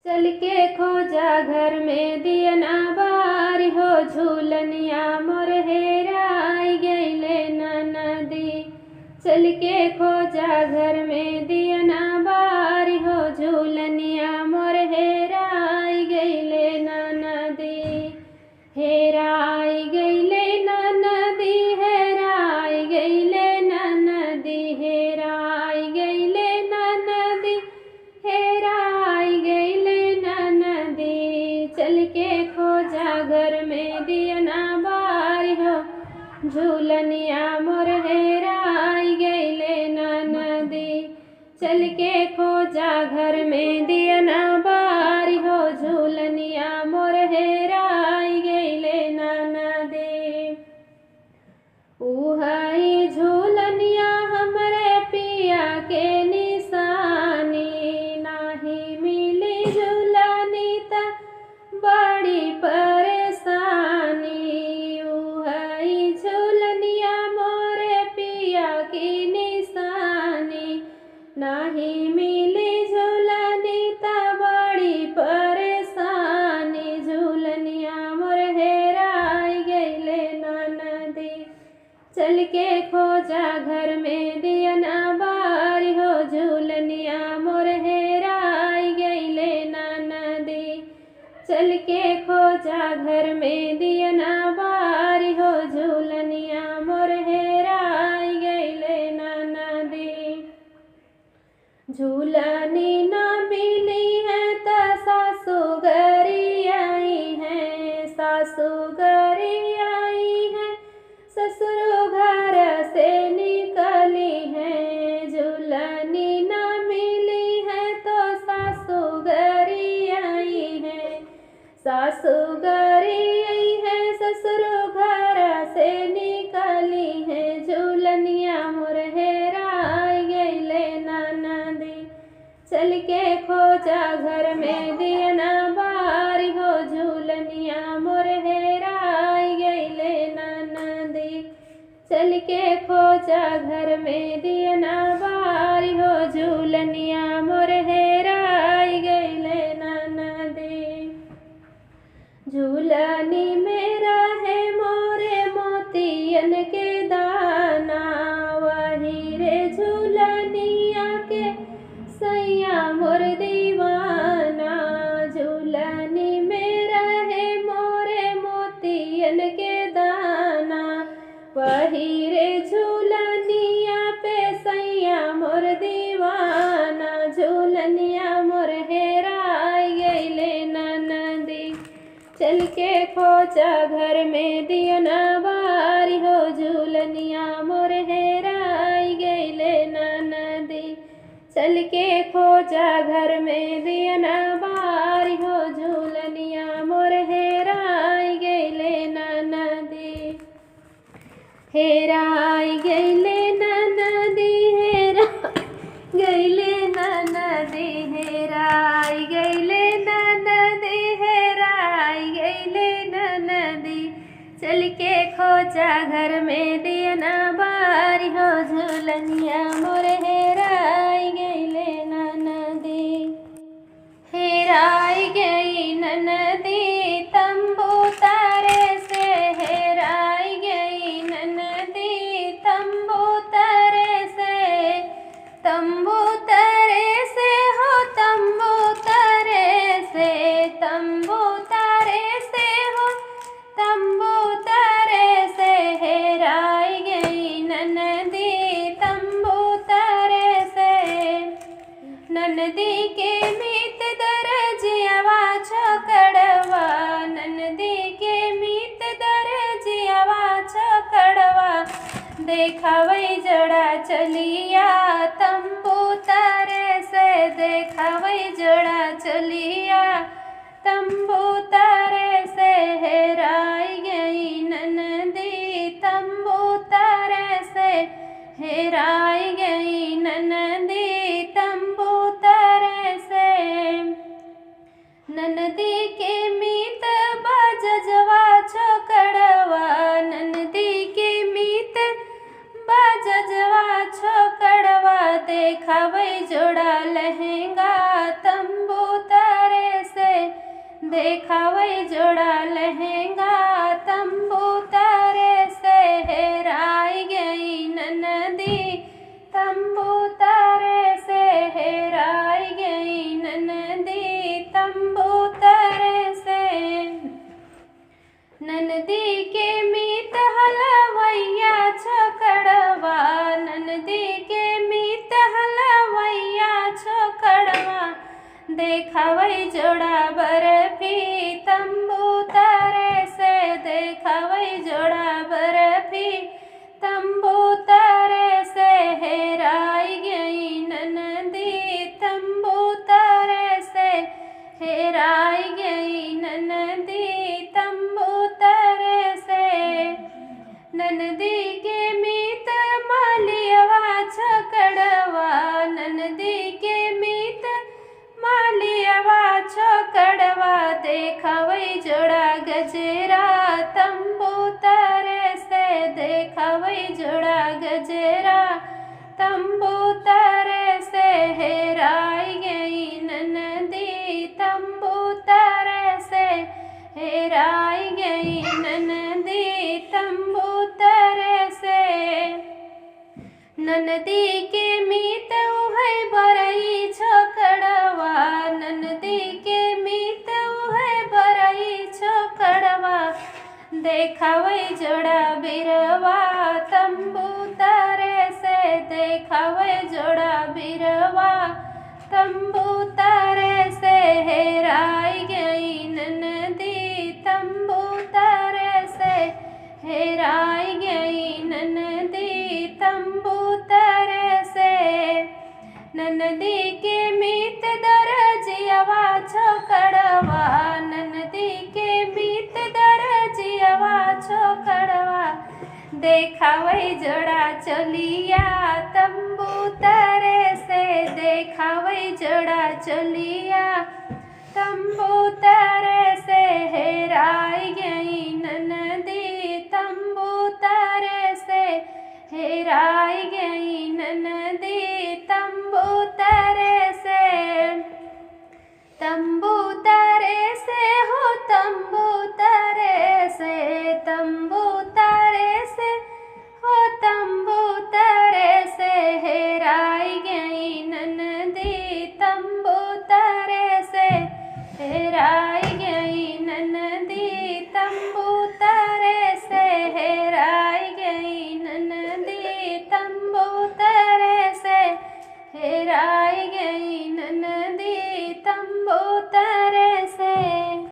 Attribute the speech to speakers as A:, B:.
A: चल के खोजा घर में दियना बारी हो, झूलनिया मोर हेराई गईले ननदी। चल के खोजा घर में दियना बारी हो, झूलनिया मोर हेराई गईले ननदी। हेराई गईले ननदी, हेराई गईले ननदी, हेराई गईले ननदी, हेराई गईले ननदी। चल के खोजा घर में दियना बारी हो, झूलनिया मोर हेराई गईले ननदी। चल के खोजा घर में दियना बारी हो, झूलनिया मोर हेराई गईले ननदी। उहाई झूलनिया हमरे पिया के निशानी, नाही मिली झूलनी त बड़ी परेशानी। उहाई झूलनिया मोरे पिया की निशानी, नाही मिली झूलनी त बड़ी परेशानी। झूलनिया मोर हेराई गईले ननदी। चल के खोजा घर में दियना बारी हो, झूलनिया मोर हेराई गईले ननदी। चल के खोजा घर में दियना बारी हो, झूलनिया मोर हेराई गईले ननदी। झूलनी ना मिली है त सासू गरी आई है, सासू गरी आई है, ससुर घर से निकली है। झूलनी ना मिली है तो सासू गरी आई है, सासू गरी आई है, ससुर घर से निकली है। झूलनिया मोर हेराई गईले ननदी। चल के खोजा घर में दियना बारी हो, झूलनिया मोर हेराई गईले ननदी। चल के खोजा घर में दियना बारी हो, झूलनिया मोर हेराई गईले ननदी। झूलनी में रहे मोरे मोतियन के दाना, वही रे झूलनिया के सैया मोर दीवाना। झूलनी में रहे मोरे मोतियन के दाना, वही रे झूलनिया पे सैया मोर दीवाना। झूलनिया मोर हेराई गईले ननदी। चल के खोजा घर में दियना बारी हो, झूलनिया मोर हेराई गईले ननदी। चल के खोजा घर में दियना बारी हो, झूलनिया मोर हेराई गईले ननदी। हेराई गईले ननदी, हेराई गईले ननदी, हेराई गईले ननदी, हेराई गईले ननदी। चल के खोजा घर में दियना बारी हो, झूलनिया मोर हेराई गईले ननदी। हेराई गई ननदी तंबू तारे से, हेराई गई ननदी तंबू तारे से। तंबू तारे से हो, तंबू तारे से, तंबू तारे से हो, तंबू तारे से। हेराई गई ननदी तंबू तारे से। ननदी के मीत दरजियावा छोकड़वा, ननदी के मीत दरजियावा छोकड़वा। देखावई जड़ा चलिया तंबू तारे से, देखावई जड़ा चलिया तंबू तारे से। हेराई गई ननदी तंबू तारे से, हेराई गई ननदी तंबू तारे से। ननदी के मीत बाजजवा छोकड़वा, ननदी के मीत बाजजवा छोकड़वा। देखावई जोड़ा लहंगा तंबू तारे देखा वही जोड़ा लहंगा तंबू तारे से हेराई गई ननदी तंबू तारे से हेराई गई ननदी तंबू तारे से ननदी के मीत हलवैया छोकड़वा ननदी के मीत हलवैया छोकड़वा देखा वही जोड़ा बर्फी तंबू तारे से देखा वही जोड़ा बर्फी तंबू तारे से हेराई गई ननदी तंबू तारे से हेराई गई ननदी तंबू तारे से ननदी के मीत मालियवा छोकड़वा ननदी के मीत मालियवा छोकड़वा देखा वही जोड़ा गजरा तंबू तारे से देखा वही जोड़ा गजरा तंबू तारे से हेराई गई ननदी तंबू तारे से हेराई गई ननदी तंबू तारे से ननदी के मीत उहै बरई छोकड़वा ननदी के मीत उहै बरई छोकड़वा देखा वही जोड़ा बिरवा तंबू तारे से देखा वही जोड़ा बिरवा तंबू तारे से हेराई गई ननदी तंबू तारे से हेराई गई ननदी तंबू तारे से ननदी के मीत दरजियवा छोकड़वा ननदी के मीत दरजियवा छोकड़वा देखा वही जोड़ा चलिया तंबू तारे से देखा वही जोड़ा चलिया तंबू तारे से हेराई गई ननदी तंबू तारे से हेराई गई ननदी तंबू तारे से तंबू तारे से हो तंबू तारे से तंबू तारे से हो तंबू तारे से हेराई गई ननदी तंबू तारे से हेराई